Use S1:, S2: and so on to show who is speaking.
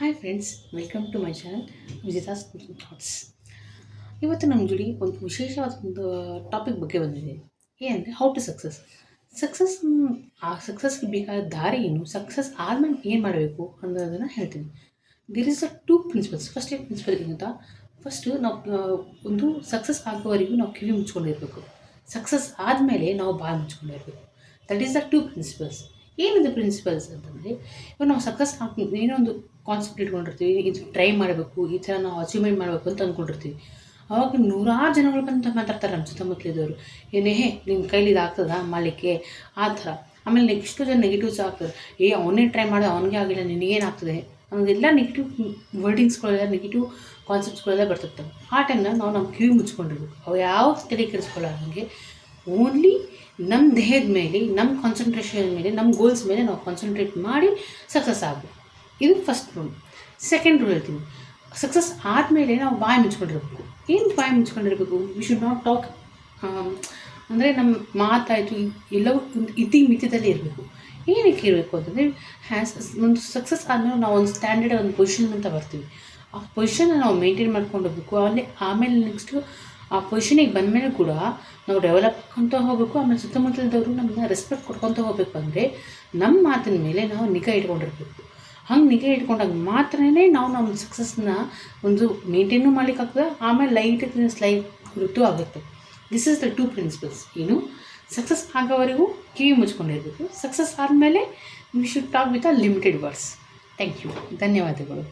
S1: Hi friends, welcome to my channel Vijitha's thoughts. ಇವತ್ತು ನಮ್ಮ ಜೋಡಿ ಒಂದು ವಿಶೇಷವಾದ ಒಂದು ಟಾಪಿಕ್ ಬಗ್ಗೆ ಬಂದಿದೆ. ಏನಂದರೆ ಹೌ ಟು ಸಕ್ಸಸ್. ಆ ಸಕ್ಸಸ್ಗೆ ಬೇಕಾದ ದಾರಿ ಏನು, ಸಕ್ಸಸ್ ಆದಮೇಲೆ ಏನು ಮಾಡಬೇಕು ಅನ್ನೋದನ್ನು ಹೇಳ್ತೀನಿ. There is a two principles. First ಏನು ಪ್ರಿನ್ಸಿಪಲ್ ಏನಂತ, ಫಸ್ಟು ನಾವು ಒಂದು ಸಕ್ಸಸ್ ಆಗೋವರೆಗೂ ನಾವು ಕಿವಿ ಮುಚ್ಕೊಂಡಿರಬೇಕು. ಸಕ್ಸಸ್ ಆದಮೇಲೆ ನಾವು ಬಾಯಿ ಮುಚ್ಕೊಂಡಿರಬೇಕು. That is the two principles. ಏನಿದೆ ಪ್ರಿನ್ಸಿಪಲ್ಸ್ ಅಂತಂದರೆ, ಇವಾಗ ನಾವು ಸಕ್ಸಸ್ ಆಗ್ತೀವಿ, ಏನೋ ಒಂದು ಕಾನ್ಸೆಪ್ಟ್ ಇಟ್ಕೊಂಡಿರ್ತೀವಿ, ಇದು ಟ್ರೈ ಮಾಡಬೇಕು, ಈ ಥರ ನಾವು ಅಚೀವ್ಮೆಂಟ್ ಮಾಡಬೇಕು ಅಂತ ಅಂದ್ಕೊಂಡಿರ್ತೀವಿ. ಅವಾಗ ನೂರಾರು ಜನಗಳು ಬಂದು ಮಾತಾಡ್ತಾರೆ ನಮ್ಮ ಸುತ್ತಮುತ್ತಲಿದ್ದವರು, ಏನೇ ನಿನ್ನ ಕೈಲಿ ಇದಾಗ್ತದ ಮಾಡಲಿಕ್ಕೆ, ಆ ಥರ. ಆಮೇಲೆ ನೆಕ್ಸ್ಟು ಜನ ನೆಗೆಟಿವ್ಸ್ ಆಗ್ತದೆ, ಅವನೇ ಟ್ರೈ ಮಾಡಿದ ಅವನಿಗೆ ಆಗಿಲ್ಲ, ನಿನಗೇನಾಗ್ತದೆ ಅನ್ನೋದೆಲ್ಲ ನೆಗೆಟಿವ್ ವರ್ಡಿಂಗ್ಸ್ಗಳೆಲ್ಲ, ನೆಗೆಟಿವ್ ಕಾನ್ಸೆಪ್ಟ್ಸ್ಗಳೆಲ್ಲ ಬರ್ತಿರ್ತವೆ. ಆ ಟೈಮ್ನಾಗ ನಾವು ನಮ್ಮ ಕಿವಿ ಮುಚ್ಕೊಂಡಿರ್ಬೇಕು. ಅವು ಯಾವ ತಲೆ ಕೆಡಿಸ್ಕೊಳ್ಳೋಂಗೆ ಓನ್ಲಿ ನಮ್ಮ ದೇಹದ ಮೇಲೆ, ನಮ್ಮ ಕಾನ್ಸಂಟ್ರೇಷನ್ ಮೇಲೆ, ನಮ್ಮ ಗೋಲ್ಸ್ ಮೇಲೆ ನಾವು ಕಾನ್ಸಂಟ್ರೇಟ್ ಮಾಡಿ ಸಕ್ಸಸ್ ಆಗಬೇಕು. ಇದು ಫಸ್ಟ್ ರೂಲ್. ಸೆಕೆಂಡ್ ರೂಲ್ ಹೇಳ್ತೀನಿ, ಸಕ್ಸಸ್ ಆದಮೇಲೆ ನಾವು ಬಾಯಿ ಮುಚ್ಕೊಂಡಿರ್ಬೇಕು. ಏನು ಬಾಯಿ ಮುಚ್ಕೊಂಡಿರಬೇಕು? We should not talk. ಅಂದರೆ ನಮ್ಮ ಮಾತಾಯಿತು ಎಲ್ಲವೂ ಒಂದು ಮಿತಿದಲ್ಲಿ ಇರಬೇಕು. ಏನಕ್ಕೆ ಇರಬೇಕು ಅಂತಂದರೆ, ಒಂದು ಸಕ್ಸಸ್ ಆದಮೇಲೆ ನಾವು ಒಂದು ಸ್ಟ್ಯಾಂಡರ್ಡ್ ಒಂದು ಪೊಸಿಷನ್ ಅಂತ ಬರ್ತೀವಿ. ಆ ಪೊಸಿಷನ್ನ ನಾವು ಮೇಂಟೈನ್ ಮಾಡ್ಕೊಂಡು ಹೋಗಬೇಕು. ಆಮೇಲೆ ನೆಕ್ಸ್ಟು ಆ ಪೊಸಿಷನಿಗೆ ಬಂದಮೇಲೆ ಕೂಡ ನಾವು ಡೆವಲಪ್ ಮಾಡ್ಕೊತ ಹೋಗಬೇಕು. ಆಮೇಲೆ ಸುತ್ತಮುತ್ತಲದವರು ನಮ್ಮನ್ನ ರೆಸ್ಪೆಕ್ಟ್ ಕೊಡ್ಕೊತ ಹೋಗಬೇಕು. ಅಂದರೆ ನಮ್ಮ ಮಾತಿನ ಮೇಲೆ ನಾವು ನಿಗಾ ಇಟ್ಕೊಂಡಿರ್ಬೇಕು. ಹಂಗೆ ನಿಗಾ ಇಟ್ಕೊಂಡಾಗ ಮಾತ್ರನೇ ನಾವು ನಮ್ಮ ಸಕ್ಸಸ್ನ ಒಂದು ಮೇಂಟೈನು ಮಾಡ್ಲಿಕ್ಕಾಗ್ತದೆ. ಆಮೇಲೆ ಲೈಫ್ ಗುರುತು ಆಗುತ್ತೆ. This is the two principles. ಏನು, ಸಕ್ಸಸ್ ಆಗೋವರೆಗೂ ಕಿವಿ ಮುಚ್ಕೊಂಡಿರಬೇಕು. ಸಕ್ಸಸ್ ಆದಮೇಲೆ we should talk with a limited words. Thank you. ಧನ್ಯವಾದಗಳು.